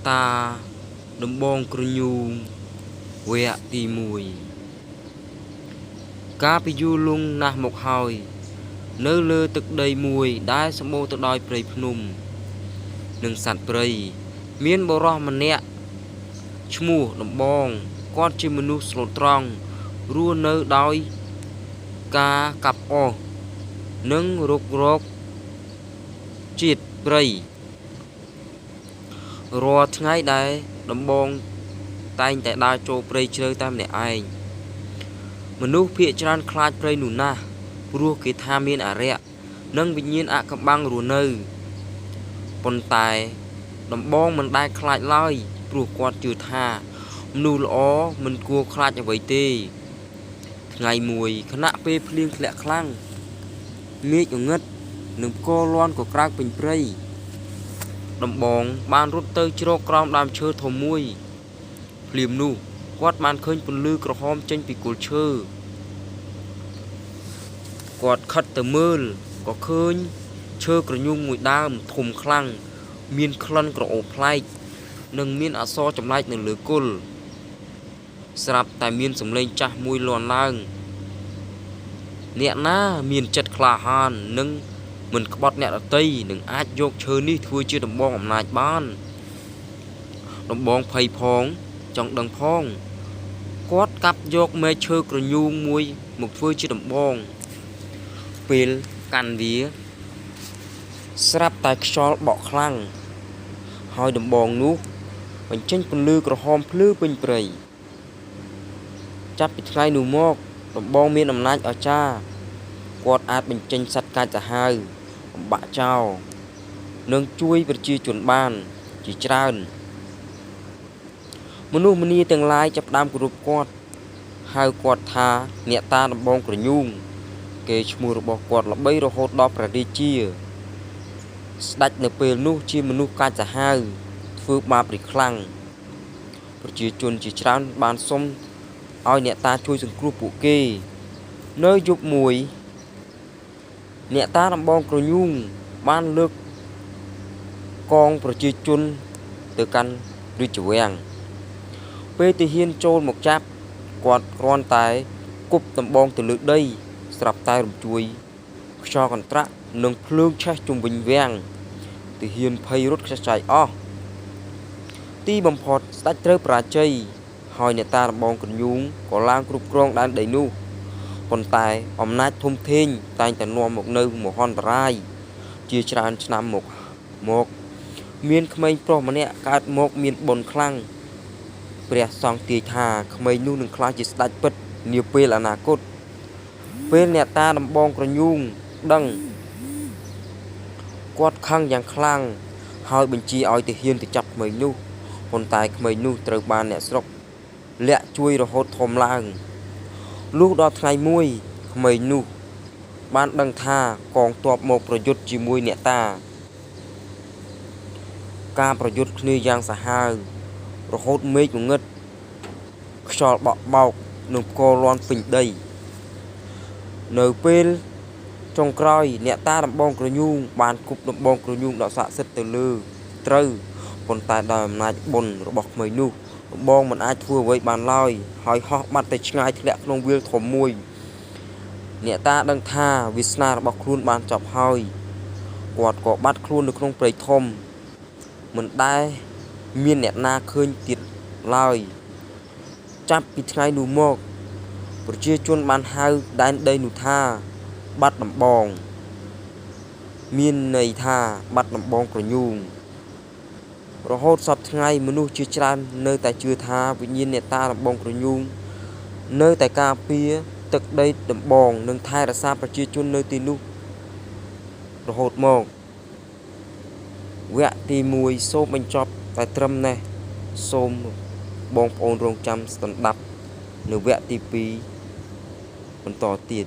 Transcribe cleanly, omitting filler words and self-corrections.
តាដំបងក្រញូងវគ្គទី1ការពីយូរលង់ណាស់មកហើយនៅលើទឹកដីមួយដែលសម្បូរទៅដោយព្រៃភ្នំនិងសត្វព្រៃមានបុរសម្នាក់ឈ្មោះដំបងគាត់ជាមនុស្សស្លូតត្រង់រស់នៅដោយការកាប់អុសនិងរុករកជាតិព្រៃរាល់ថ្ងៃដែលដំបងតែងតែដើរចូលព្រៃជ្រៅតែម្នាក់ឯងមនុស្សភាគច្រើនខ្លាចព្រៃនោះណាស់ព្រោះគេថាមានអារក្សនិងវិញ្ញាណអាថ៌កំបាំងរស់នៅប៉ុន្តែដំបងមិនដែលខ្លាចឡើយព្រោះគាត់ជឿថាមនុស្សល្អមិនគួរខ្លាចអ្វីទេថ្ងៃមួយខណៈពេលភ្លៀងធ្លាក់ខ្លាំងមេឃងងឹតនិងផ្គរលាន់ក៏ក្រើកពេញព្រៃដំបងបានរត់ទៅជ្រកក្រោមដើមឈើធំមួយភ្លាមនោះគាត់បានឃើញពន្លឺក្រហមចេញពីគល់ឈើគាត់ខិតទៅមើលក៏ឃើញឈើក្រញូងមួយដើមធំខ្លាំងមានក្លិនក្រអូបប្លែកនិងមានអក្សរចម្លែកនៅលើគល់ស្រាប់តែមានសំឡេងចាស់មួយលាន់ឡើងអ្នកណាមានចិត្តក្លាហាននិងមិនក្បត់អ្នកដទៃនឹងអាចយកឈើនេះធ្វើជាដំបងអំណាចបានដំបងភ័យផងចង់ដឹងផងគាត់កាប់យកមែកឈើក្រញូងមួយមកធ្វើជាដំបងពេលកាន់វាស្រាប់តែខ្យល់បក់ខ្លាំងហើយដំបងនោះបញ្ចេញពន្លឺក្រហមភ្លឺពេញព្រៃចាប់ពីថ្ងៃនោះមកដំបងមានអំណាចអស្ចារ្យគាត់អាចបញ្ចេញសត្វកាចសាហាវបំបាក់ចោលនិងជួយប្រជាជនបានជាច្រើនមនុស្សម្នាទាំងឡាយចាប់ផ្ដើមគោរពគាត់ហៅគាត់ថាអ្នកតាដំបងក្រញូងគេឈ្មោះរបស់គាត់ល្បីរហូតដល់ព្រះរាជាស្ដេចនៅពេលនោះជាមនុស្សកាចសាហាវធ្វើបាបរីខ្លាំងប្រជាជនជាច្រើនបានសុំឲ្យអ្នកតាជួយសង្គ្រោះពួកគេនៅយប់មួយអ្នកតាដំបងក្រញូងបានលើកកងប្រជាជនទៅកាន់រាជវាំងពេលទាហានចូលមកចាប់គាត់គ្រាន់តែគប់ដំបងទៅលើដីស្រាប់តែរំជួយខ្យល់កន្ត្រាក់និងភ្លើងឆេះជុំវិញវាំងទាហានភ័យរត់ខ្សឹកខ្សែអស់ទីបំផុតស្ដេចត្រូវបរាជ័យហើយអ្នកតាដំបងក្រញូងក៏ឡើងគ្រប់គ្រងដែនដីនោះប៉ុន្តែអំណាចធំធេងតែងតែនាំមកនៅមហន្តរាយជាច្រើនឆ្នាំមកមានក្មេងប្រុសម្នាក់កើតមកមានបុណ្យខ្លាំងព្រះសង្ឃទាយថាក្មេងនោះនឹងក្លាយជាស្ដេចពិតនាពេលអនាគតពេលអ្នកតាដំបងក្រញូងដឹងគាត់ខឹងយ៉ាងខ្លាំងហើយបញ្ជាឲ្យទាហានទៅចាប់ក្មេងនោះប៉ុន្តែក្មេងនោះត្រូវបានអ្នកស្រុកលាក់ជួយរហូតធំឡើងលុះដល់ថ្ងៃមួយក្មេងនោះបានដឹងថាកងទ័ពមកប្រយុទ្ធជាមួយអ្នកតាការប្រយុទ្ធគ្នាយ៉ាងសាហាវរហូតមេឃងងឹតខ្យល់បក់បោកនិងផ្គរលាន់ពេញដីនៅពេលចុងក្រោយអ្នកតាដំបងក្រញូងបានគប់ដំបងក្រញូងដ៏ស័ក្តិសិទ្ធិទៅលើត្រូវប៉ុន្តែដោយអំណាចបុណ្យរបស់ក្មេងនោះដំបងមិនអាចធ្វើអ្វីបានឡើយហើយហោះបាត់ទៅឆ្ងាយធ្លាក់ក្នុងវាលធំមួយអ្នកតាដឹងថាវាសនារបស់ខ្លួនបានចប់ហើយគាត់ក៏បាត់ខ្លួននៅក្នុងព្រៃធំមិនដែលមានអ្នកណាឃើញទៀតឡើយចាប់ពីថ្ងៃនោះមកប្រជាជនបានហៅដែនដីនោះថាបាត់ដំបងមានន័យថាបាត់ដំបងក្រញូងរហូតសពថ្ងៃមនុស្សជាច្រើននៅតែជឿថាវិញ្ញាណអ្នកតាដំបងក្រញូងនៅតែការពារទឹកដីដំបងនិងថែរក្សាប្រជាជននៅទីនោះរហូតមកវគ្គទី1សូមបញ្ចប់តែត្រឹមនេះសូមបងប្អូនរងចាំស្ដាប់នៅវគ្គទី2បន្តទៀត